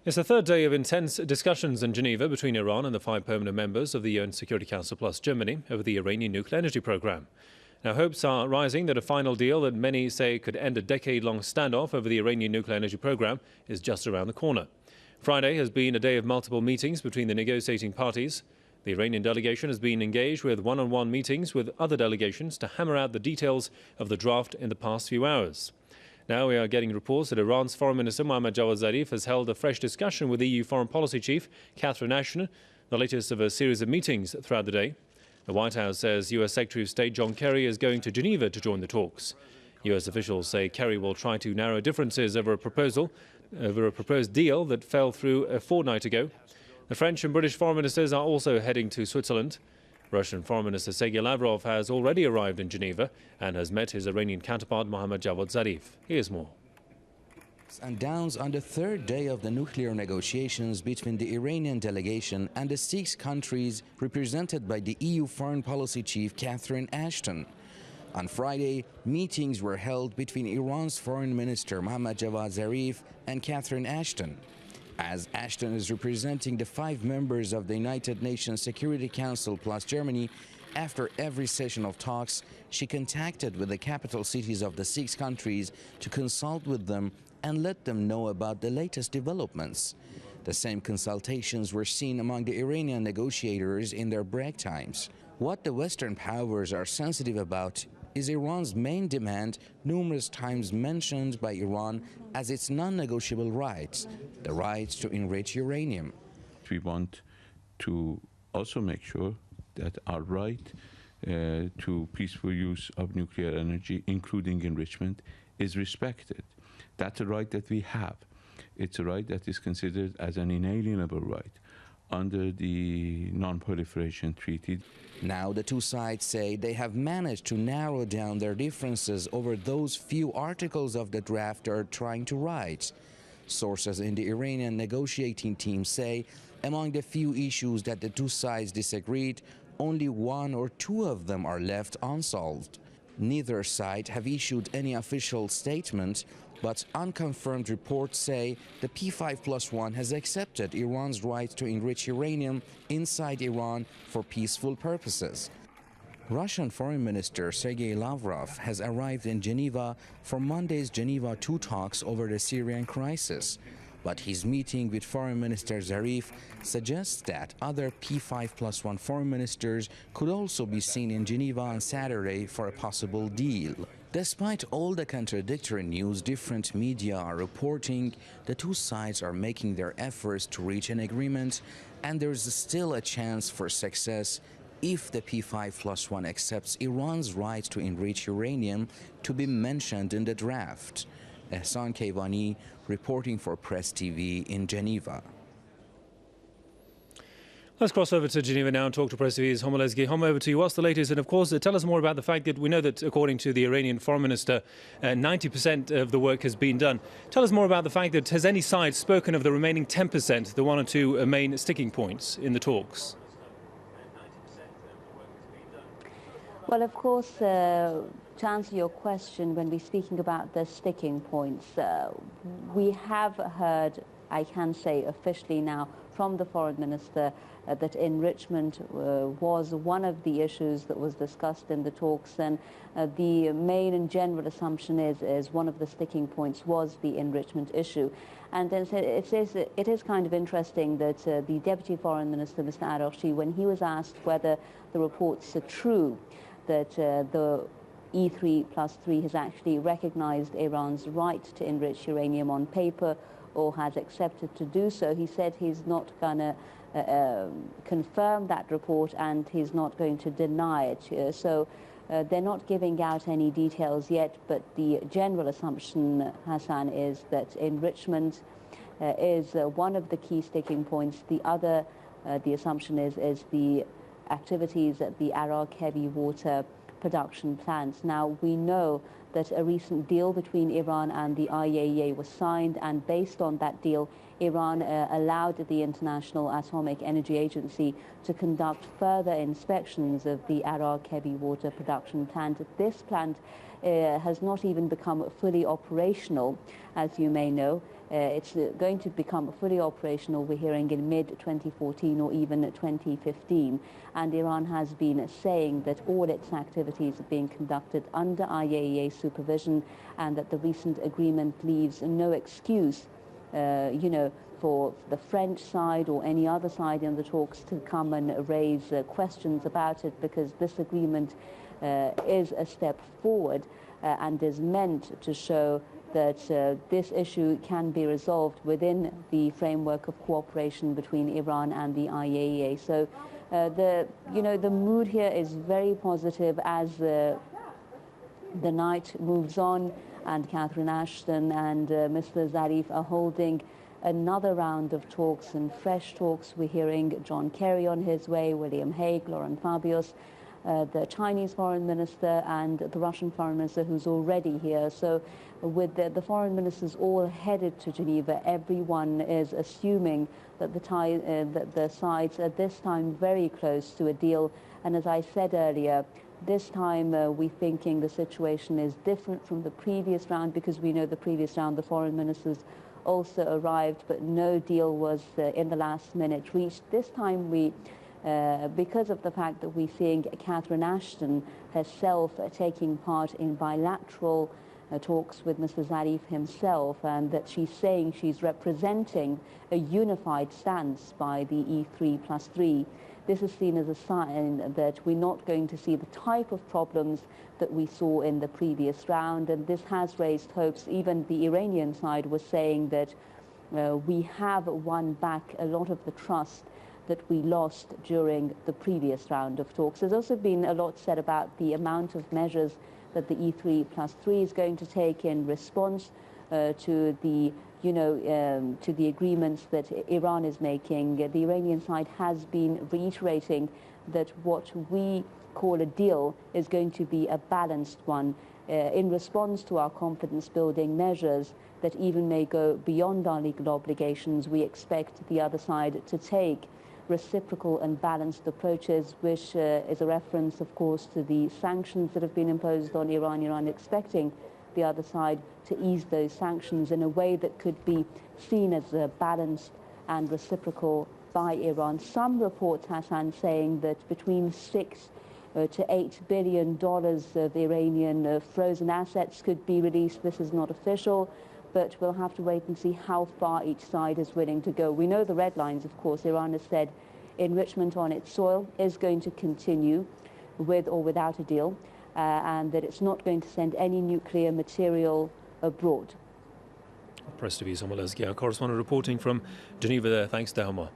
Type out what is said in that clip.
It's the third day of intense discussions in Geneva between Iran and the 5 permanent members of the UN Security Council plus Germany over the Iranian nuclear energy program. Now, hopes are rising that a final deal that many say could end a decade-long standoff over the Iranian nuclear energy program is just around the corner. Friday has been a day of multiple meetings between the negotiating parties. The Iranian delegation has been engaged with one-on-one meetings with other delegations to hammer out the details of the draft in the past few hours. Now we are getting reports that Iran's Foreign Minister Mohammad Javad Zarif has held a fresh discussion with EU Foreign Policy Chief Catherine Ashton, the latest of a series of meetings throughout the day. The White House says US Secretary of State John Kerry is going to Geneva to join the talks. US officials say Kerry will try to narrow differences over a proposed deal that fell through a fortnight ago. The French and British foreign ministers are also heading to Switzerland. Russian Foreign Minister Sergei Lavrov has already arrived in Geneva and has met his Iranian counterpart Mohammad Javad Zarif. Here's more. And downs on the third day of the nuclear negotiations between the Iranian delegation and the 6 countries represented by the EU Foreign Policy Chief Catherine Ashton. On Friday, meetings were held between Iran's Foreign Minister Mohammad Javad Zarif and Catherine Ashton. As Ashton is representing the 5 members of the United Nations Security Council plus Germany, after every session of talks, she contacted with the capital cities of the 6 countries to consult with them and let them know about the latest developments. The same consultations were seen among the Iranian negotiators in their break times. What the Western powers are sensitive about is Iran's main demand, numerous times mentioned by Iran as its non-negotiable rights, the rights to enrich uranium. We want to also make sure that our right to peaceful use of nuclear energy, including enrichment, is respected. That's a right that we have. It's a right that is considered as an inalienable right under the Non-Proliferation Treaty. Now the 2 sides say they have managed to narrow down their differences over those few articles of the draft they are trying to write. Sources in the Iranian negotiating team say among the few issues that the 2 sides disagreed, only 1 or 2 of them are left unsolved. Neither side have issued any official statement, but unconfirmed reports say the P5+1 has accepted Iran's right to enrich uranium inside Iran for peaceful purposes. Russian Foreign Minister Sergei Lavrov has arrived in Geneva for Monday's Geneva II talks over the Syrian crisis. But his meeting with Foreign Minister Zarif suggests that other P5+1 foreign ministers could also be seen in Geneva on Saturday for a possible deal. Despite all the contradictory news different media are reporting, the 2 sides are making their efforts to reach an agreement, and there's still a chance for success if the P5+1 accepts Iran's right to enrich uranium to be mentioned in the draft. Ehsan Kevani reporting for Press TV in Geneva. Let's cross over to Geneva now and talk to Press TV's Homo Lesgi. Homo, over to you. What's the latest? And of course, tell us more about the fact that we know that according to the Iranian Foreign Minister, 90% of the work has been done. Tell us more about the fact that has any side spoken of the remaining 10%, the 1 or 2 main sticking points in the talks? Well, of course, to answer your question, when we're speaking about the sticking points, we have heard, I can say officially now, from the Foreign Minister that enrichment was one of the issues that was discussed in the talks, and the main and general assumption is one of the sticking points was the enrichment issue. And then it is kind of interesting that the Deputy Foreign Minister, Mr. Araghchi, when he was asked whether the reports are true, that the E3+3 has actually recognized Iran's right to enrich uranium on paper or has accepted to do so, he said he's not going to confirm that report and he's not going to deny it. So they're not giving out any details yet, but the general assumption, Hassan, is that enrichment is one of the key sticking points. The other, the assumption is the activities at the Arak heavy water production plants. Now, we know that a recent deal between Iran and the IAEA was signed, and based on that deal, Iran allowed the International Atomic Energy Agency to conduct further inspections of the Arak heavy water production plant. This plant has not even become fully operational, as you may know. It's going to become fully operational, we're hearing, in mid-2014 or even 2015. And Iran has been saying that all its activities are being conducted under IAEA supervision, and that the recent agreement leaves no excuse, for the French side or any other side in the talks to come and raise questions about it, because this agreement is a step forward and is meant to show that this issue can be resolved within the framework of cooperation between Iran and the IAEA. So the mood here is very positive as the night moves on, and Catherine Ashton and Mr. Zarif are holding another round of talks and fresh talks. We're hearing John Kerry on his way, William Hague, Laurent Fabius, the Chinese foreign minister, and the Russian foreign minister, who's already here. So with the foreign ministers all headed to Geneva, everyone is assuming that the sides are this time very close to a deal. And as I said earlier, this time we're thinking the situation is different from the previous round, because we know the previous round the foreign ministers also arrived, but no deal was in the last minute reached. This time because of the fact that we're seeing Catherine Ashton herself taking part in bilateral talks with Mr. Zarif himself, and that she's saying she's representing a unified stance by the E3+3. This is seen as a sign that we're not going to see the type of problems that we saw in the previous round, and this has raised hopes. Even the Iranian side was saying that we have won back a lot of the trust that we lost during the previous round of talks. There's also been a lot said about the amount of measures that the E3+3 is going to take in response to the to the agreements that Iran is making. The Iranian side has been reiterating that what we call a deal is going to be a balanced one in response to our confidence-building measures that even may go beyond our legal obligations. We expect the other side to take reciprocal and balanced approaches, which is a reference, of course, to the sanctions that have been imposed on Iran. Iran expecting the other side to ease those sanctions in a way that could be seen as balanced and reciprocal by Iran. Some reports, Hassan, saying that between $6 to $8 billion of Iranian frozen assets could be released. This is not official, but we'll have to wait and see how far each side is willing to go. We know the red lines, of course. Iran has said enrichment on its soil is going to continue with or without a deal, and that it's not going to send any nuclear material abroad. Press TV's Omar Lezgia, correspondent reporting from Geneva there. Thanks, Delma.